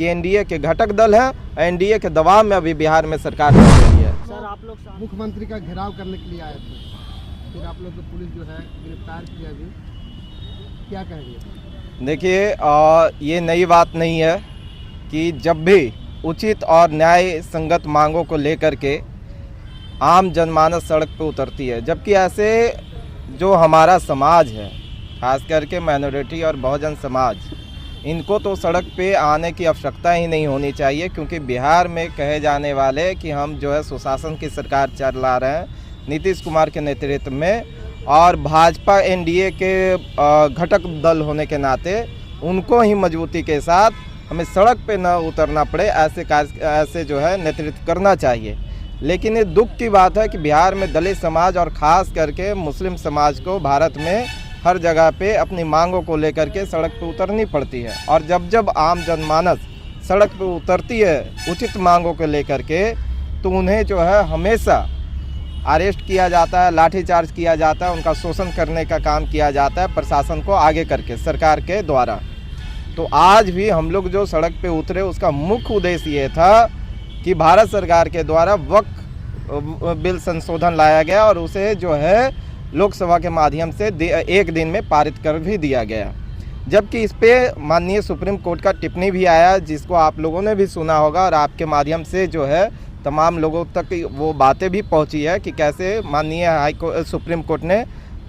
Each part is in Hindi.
कि एनडीए के घटक दल हैं, एनडीए के दबाव में अभी बिहार में सरकार चल रही है। सर, आप लोग मुख्यमंत्री का घेराव करने के लिए आए थे, फिर आप लोग को पुलिस जो है गिरफ्तार किया, भी क्या कहेंगे? देखिए, ये नई बात नहीं है कि जब भी उचित और न्याय संगत मांगों को लेकर के आम जनमानस सड़क पर उतरती है, जबकि ऐसे जो हमारा समाज है, खास करके माइनॉरिटी और बहुजन समाज, इनको तो सड़क पे आने की आवश्यकता ही नहीं होनी चाहिए, क्योंकि बिहार में कहे जाने वाले कि हम जो है सुशासन की सरकार चला रहे हैं नीतीश कुमार के नेतृत्व में, और भाजपा एनडीए के घटक दल होने के नाते उनको ही मजबूती के साथ हमें सड़क पे न उतरना पड़े, ऐसे जो है नेतृत्व करना चाहिए। लेकिन ये दुख की बात है कि बिहार में दलित समाज और ख़ास करके मुस्लिम समाज को भारत में हर जगह पे अपनी मांगों को लेकर के सड़क पे उतरनी पड़ती है, और जब आम जनमानस सड़क पे उतरती है उचित मांगों को लेकर के, तो उन्हें जो है हमेशा अरेस्ट किया जाता है, लाठीचार्ज किया जाता है, उनका शोषण करने का काम किया जाता है प्रशासन को आगे करके सरकार के द्वारा। तो आज भी हम लोग जो सड़क पे उतरे उसका मुख्य उद्देश्य ये था कि भारत सरकार के द्वारा वक्फ बिल संशोधन लाया गया और उसे जो है लोकसभा के माध्यम से एक दिन में पारित कर भी दिया गया, जबकि इस पे माननीय सुप्रीम कोर्ट का टिप्पणी भी आया, जिसको आप लोगों ने भी सुना होगा और आपके माध्यम से जो है तमाम लोगों तक वो बातें भी पहुंची है कि कैसे माननीय सुप्रीम कोर्ट ने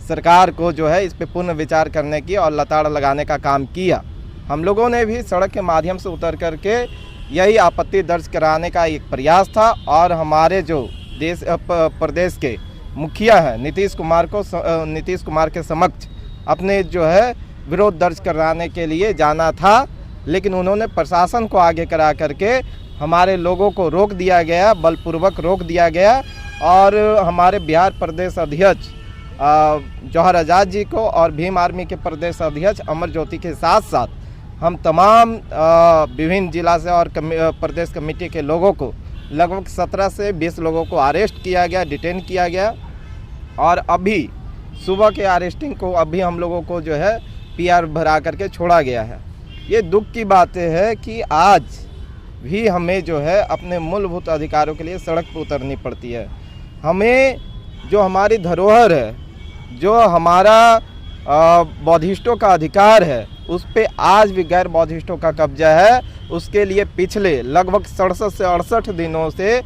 सरकार को जो है इस पे पुनः विचार करने की और लताड़ लगाने का काम किया। हम लोगों ने भी सड़क के माध्यम से उतर करके यही आपत्ति दर्ज कराने का एक प्रयास था, और हमारे जो प्रदेश के मुखिया हैं नीतीश कुमार के समक्ष अपने जो है विरोध दर्ज कराने के लिए जाना था, लेकिन उन्होंने प्रशासन को आगे करा करके हमारे लोगों को रोक दिया गया, बलपूर्वक रोक दिया गया, और हमारे बिहार प्रदेश अध्यक्ष जौहर आज़ाद जी को और भीम आर्मी के प्रदेश अध्यक्ष अमर ज्योति के साथ साथ हम तमाम विभिन्न जिला से और प्रदेश कमेटी के लोगों को लगभग 17 से 20 लोगों को अरेस्ट किया गया, डिटेन किया गया, और अभी सुबह के अरेस्टिंग को अभी हम लोगों को जो है पीआर भरा करके छोड़ा गया है। ये दुख की बात है कि आज भी हमें जो है अपने मूलभूत अधिकारों के लिए सड़क पर उतरनी पड़ती है। हमें जो हमारी धरोहर है, जो हमारा बौद्धिस्टों का अधिकार है, उस पे आज भी गैर बौद्धिस्टों का कब्जा है। उसके लिए पिछले लगभग 67 से 68 दिनों से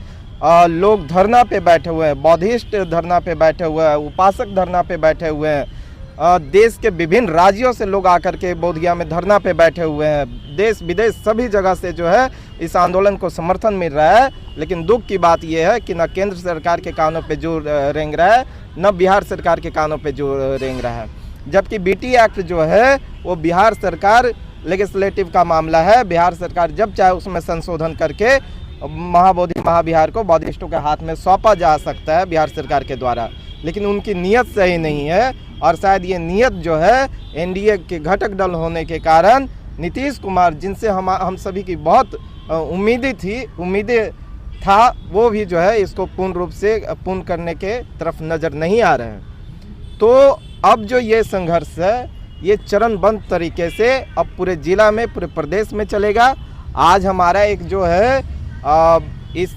लोग धरना पे बैठे हुए हैं, बौद्धिस्ट धरना पे बैठे हुए हैं, उपासक धरना पे बैठे हुए हैं, देश के विभिन्न राज्यों से लोग आकर के बोधगया में धरना पे बैठे हुए हैं। देश विदेश सभी जगह से जो है इस आंदोलन को समर्थन मिल रहा है, लेकिन दुख की बात यह है कि न केंद्र सरकार के कानों पे जोर रेंग रहा है, न बिहार सरकार के कानों पे जोर रेंग रहा है। जबकि बीटी एक्ट जो है वो बिहार सरकार लेजिस्लेटिव का मामला है, बिहार सरकार जब चाहे उसमें संशोधन करके महाविहार को बौद्धिस्टों के हाथ में सौंपा जा सकता है बिहार सरकार के द्वारा, लेकिन उनकी नीयत सही नहीं है, और शायद ये नीयत जो है एनडीए के घटक दल होने के कारण नीतीश कुमार, जिनसे हम सभी की बहुत उम्मीदें था, वो भी जो है इसको पूर्ण रूप से पूर्ण करने के तरफ नज़र नहीं आ रहे हैं। तो अब जो ये संघर्ष है ये चरणबद्ध तरीके से अब पूरे जिला में, पूरे प्रदेश में चलेगा। आज हमारा एक जो है इस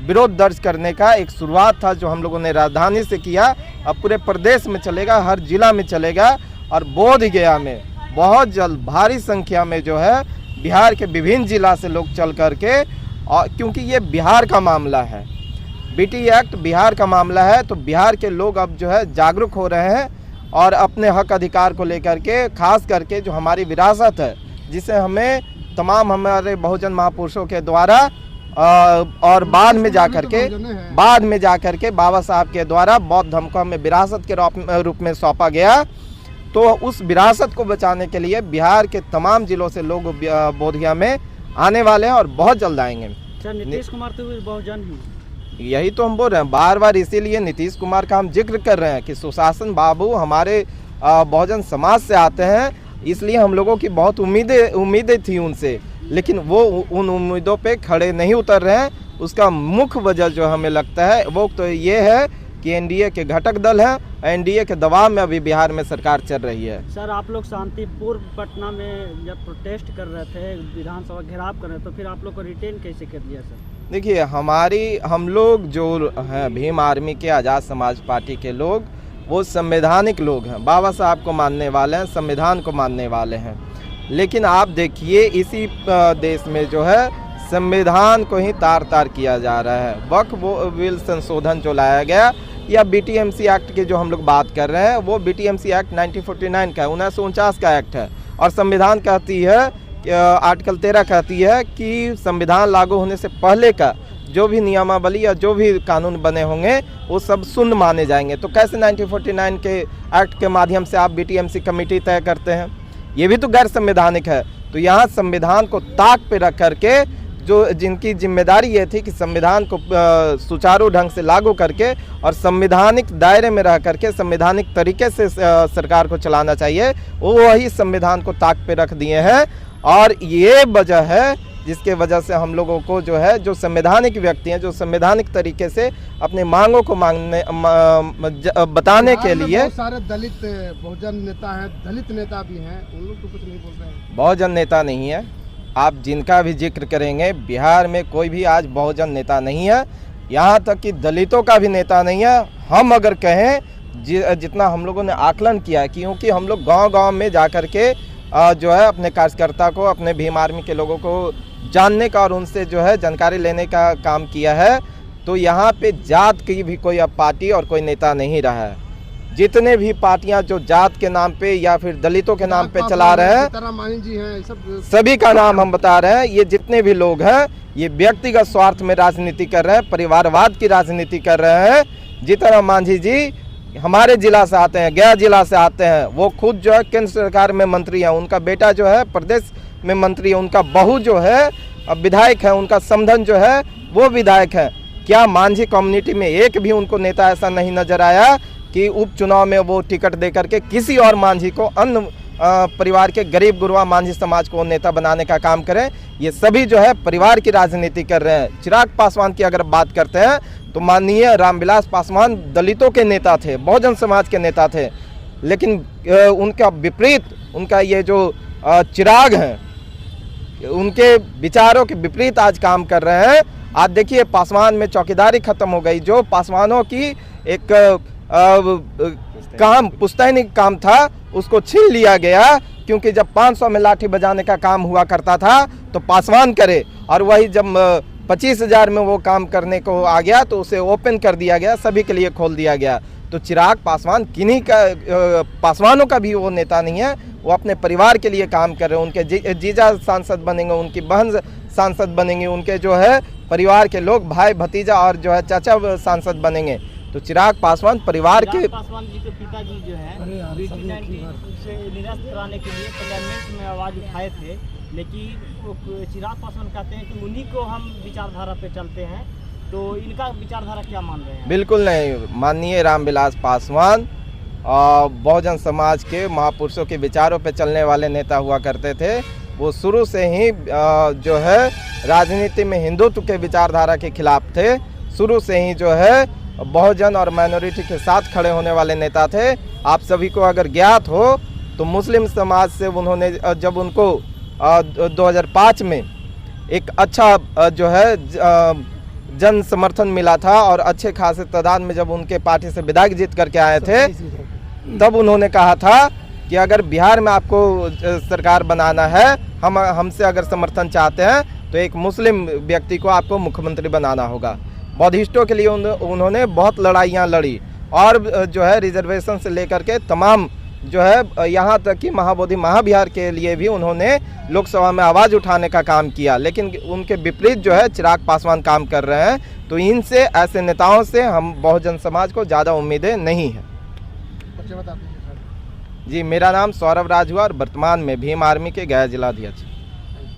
विरोध दर्ज करने का एक शुरुआत था जो हम लोगों ने राजधानी से किया, अब पूरे प्रदेश में चलेगा, हर जिला में चलेगा, और बोधगया में बहुत जल्द भारी संख्या में जो है बिहार के विभिन्न जिला से लोग चल करके, और क्योंकि ये बिहार का मामला है, बीटी एक्ट बिहार का मामला है, तो बिहार के लोग अब जो है जागरूक हो रहे हैं और अपने हक अधिकार को लेकर के, खास करके जो हमारी विरासत है जिसे हमें तमाम हमारे बहुजन महापुरुषों के द्वारा और बाद में जाकर के बाबा साहब के द्वारा बौद्ध धर्म को हमें विरासत के रूप में सौंपा गया। तो उस विरासत को बचाने के लिए बिहार के तमाम जिलों से लोग बोधगया में आने वाले हैं और बहुत जल्द आएंगे। नीतीश कुमार तो बहुजन ही, यही तो हम बोल रहे हैं बार बार, इसीलिए नीतीश कुमार का हम जिक्र कर रहे हैं कि सुशासन बाबू हमारे बहुजन समाज से आते हैं, इसलिए हम लोगों की बहुत उम्मीदें थी उनसे, लेकिन वो उन उम्मीदों पे खड़े नहीं उतर रहे हैं। उसका मुख्य वजह जो हमें लगता है वो तो ये है कि एनडीए के घटक दल हैं, एनडीए के दबाव में अभी बिहार में सरकार चल रही है। सर, आप लोग शांतिपूर्ण पटना में जब प्रोटेस्ट कर रहे थे, विधानसभा घेराव कर रहे थे, तो फिर आप लोग को रिटेन कैसे कर दिया सर? देखिए, हम लोग जो हैं भीम आर्मी के, आज़ाद समाज पार्टी के लोग, वो संवैधानिक लोग हैं, बाबा साहब को मानने वाले हैं, संविधान को मानने वाले हैं। लेकिन आप देखिए, इसी देश में जो है संविधान को ही तार तार किया जा रहा है। वक्फ बिल संशोधन जो लाया गया, या बीटीएमसी एक्ट की जो हम लोग बात कर रहे हैं, वो बीटीएमसी एक्ट 1949 का है, 1949 का एक्ट है। और संविधान कहती है, आर्टिकल 13 कहती है कि संविधान लागू होने से पहले का जो भी नियमावली या जो भी कानून बने होंगे वो सब शून्य माने जाएंगे। तो कैसे 1949 के एक्ट के माध्यम से आप बीटीएमसी कमेटी तय करते हैं? ये भी तो गैर संवैधानिक है। तो यहाँ संविधान को ताक पे रख करके जिनकी जिम्मेदारी ये थी कि संविधान को सुचारू ढंग से लागू करके और संवैधानिक दायरे में रह करके संवैधानिक तरीके से सरकार को चलाना चाहिए, वो वही संविधान को ताक पे रख दिए हैं। और ये वजह है जिसके वजह से हम लोगों को जो है, जो संवैधानिक व्यक्ति हैं, जो संवैधानिक तरीके से अपने मांगों को बताने के लिए, बहुत सारे दलित बहुजन नेता हैं, दलित नेता भी हैं, उन लोग तो कुछ नहीं बोल रहे हैं। बहुजन नेता नहीं है, आप जिनका भी जिक्र करेंगे, बिहार में कोई भी आज बहुजन नेता नहीं है, यहाँ तक कि दलितों का भी नेता नहीं है। हम अगर कहें, जितना हम लोगों ने आकलन किया, क्योंकि हम लोग गांव-गांव में जाकर के जो है अपने कार्यकर्ता को, अपने भीम आर्मी के लोगों को जानने का और उनसे जो है जानकारी लेने का काम किया है, तो यहाँ पे जात की भी कोई अब पार्टी और कोई नेता नहीं रहा है। जितने भी पार्टियां जो जात के नाम पे या फिर दलितों के नाम पे चला रहे हैं, जी हैं, सभी का नाम हम बता रहे हैं। ये जितने भी लोग हैं, ये व्यक्तिगत स्वार्थ में राजनीति कर रहे हैं, परिवारवाद की राजनीति कर रहे हैं। जीतन मांझी जी हमारे जिला से आते हैं, गया जिला से आते हैं, वो खुद जो है केंद्र सरकार में मंत्री हैं, उनका बेटा जो है प्रदेश में मंत्री है, उनका बहू जो है विधायक है, उनका समधन जो है वो विधायक है। क्या मांझी कम्युनिटी में एक भी उनको नेता ऐसा नहीं नजर आया कि उपचुनाव में वो टिकट दे करके किसी और मांझी को, अन्य परिवार के गरीब गुरबा मांझी समाज को नेता बनाने का काम करें? ये सभी जो है परिवार की राजनीति कर रहे हैं। चिराग पासवान की अगर बात करते हैं तो माननीय रामविलास पासवान दलितों के नेता थे, बहुजन समाज के नेता थे, लेकिन उनका विपरीत, उनका ये जो चिराग हैं, उनके विचारों के विपरीत आज काम कर रहे हैं। आज देखिए, पासवान में चौकीदारी खत्म हो गई। जो पासवानों की एक काम, पुश्तैनी काम था, उसको छीन लिया गया, क्योंकि जब 500 में लाठी बजाने का काम हुआ करता था तो पासवान करे, और वही जब 25,000 में वो काम करने को आ गया तो उसे ओपन कर दिया गया, सभी के लिए खोल दिया गया। तो चिराग पासवान किन्हीं का, पासवानों का भी वो नेता नहीं है, वो अपने परिवार के लिए काम कर रहे हैं। उनके जीजा सांसद बनेंगे, उनकी बहन सांसद बनेंगी, उनके जो है परिवार के लोग, भाई भतीजा और जो है चाचा सांसद बनेंगे। तो चिराग पासवान परिवार के, पासवान जी के पिताजी जो है BT-90 से निरस्त कराने के लिए पार्लियामेंट में आवाज़ उठाए थे, लेकिन चिराग पासवान कहते हैं कि उन्हीं को हम विचारधारा पे चलते हैं। तो इनका विचारधारा क्या मान रहे हैं? बिल्कुल नहीं। माननीय रामविलास पासवान बहुजन समाज के महापुरुषों के विचारों पे चलने वाले नेता हुआ करते थे। वो शुरू से ही जो है राजनीति में हिंदुत्व के विचारधारा के खिलाफ थे। शुरू से ही जो है बहुजन और माइनॉरिटी के साथ खड़े होने वाले नेता थे। आप सभी को अगर ज्ञात हो तो मुस्लिम समाज से उन्होंने, जब उनको 2005 में एक अच्छा जो है जन समर्थन मिला था और अच्छे खासे तादाद में जब उनके पार्टी से विधायक जीत करके आए थे, तब उन्होंने कहा था कि अगर बिहार में आपको सरकार बनाना है, हमसे अगर समर्थन चाहते हैं तो एक मुस्लिम व्यक्ति को आपको मुख्यमंत्री बनाना होगा। बौद्धिस्टों के लिए उन्होंने बहुत लड़ाइयाँ लड़ी, और जो है रिजर्वेशन से लेकर के तमाम जो है, यहाँ तक कि महाबोधि महाविहार के लिए भी उन्होंने लोकसभा में आवाज़ उठाने का काम किया। लेकिन उनके विपरीत जो है चिराग पासवान काम कर रहे हैं। तो इनसे, ऐसे नेताओं से हम बहुजन समाज को ज़्यादा उम्मीदें नहीं हैं। जी, मेरा नाम सौरभ राज हुआ और वर्तमान में भीम आर्मी के गया जिलाध्यक्ष।